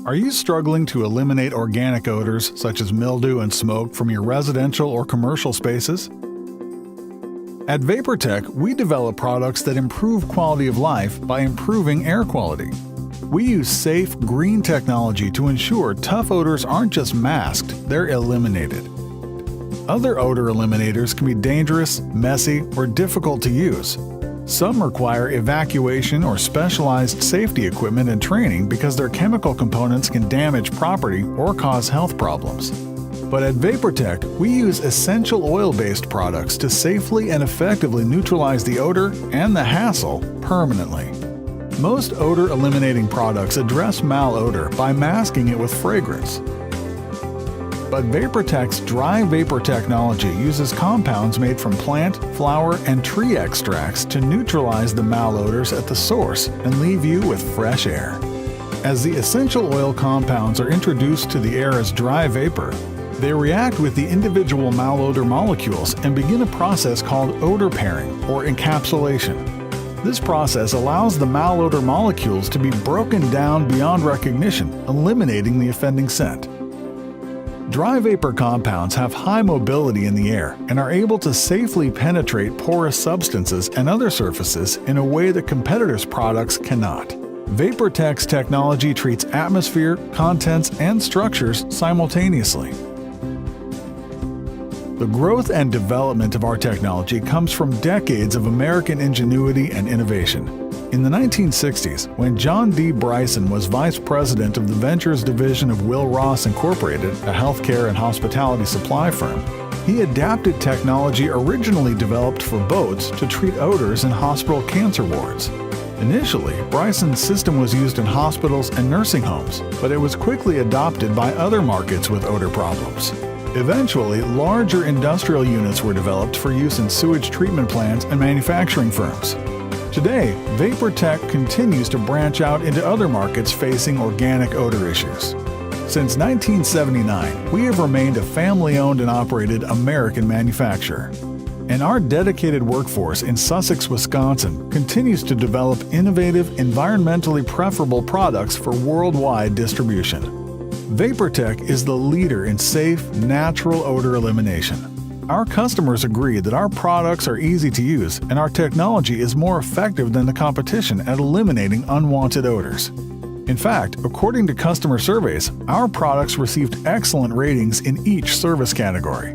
Are you struggling to eliminate organic odors such as mildew and smoke from your residential or commercial spaces? At Vaportek, we develop products that improve quality of life by improving air quality. We use safe, green technology to ensure tough odors aren't just masked, they're eliminated. Other odor eliminators can be dangerous, messy, or difficult to use. Some require evacuation or specialized safety equipment and training because their chemical components can damage property or cause health problems. But at Vaportek, we use essential oil-based products to safely and effectively neutralize the odor and the hassle permanently. Most odor-eliminating products address malodor by masking it with fragrance. But Vaportek's dry vapor technology uses compounds made from plant, flower, and tree extracts to neutralize the malodors at the source and leave you with fresh air. As the essential oil compounds are introduced to the air as dry vapor, they react with the individual malodor molecules and begin a process called odor pairing or encapsulation. This process allows the malodor molecules to be broken down beyond recognition, eliminating the offending scent. Dry vapor compounds have high mobility in the air and are able to safely penetrate porous substances and other surfaces in a way that competitors' products cannot. Vaportek's technology treats atmosphere, contents, and structures simultaneously. The growth and development of our technology comes from decades of American ingenuity and innovation. In the 1960s, when John D. Bryson was vice president of the Ventures division of Will Ross Incorporated, a healthcare and hospitality supply firm, he adapted technology originally developed for boats to treat odors in hospital cancer wards. Initially, Bryson's system was used in hospitals and nursing homes, but it was quickly adopted by other markets with odor problems. Eventually, larger industrial units were developed for use in sewage treatment plants and manufacturing firms. Today, Vaportek continues to branch out into other markets facing organic odor issues. Since 1979, we have remained a family-owned and operated American manufacturer. And our dedicated workforce in Sussex, Wisconsin continues to develop innovative, environmentally preferable products for worldwide distribution. Vaportek is the leader in safe, natural odor elimination. Our customers agree that our products are easy to use and our technology is more effective than the competition at eliminating unwanted odors. In fact, according to customer surveys, our products received excellent ratings in each service category.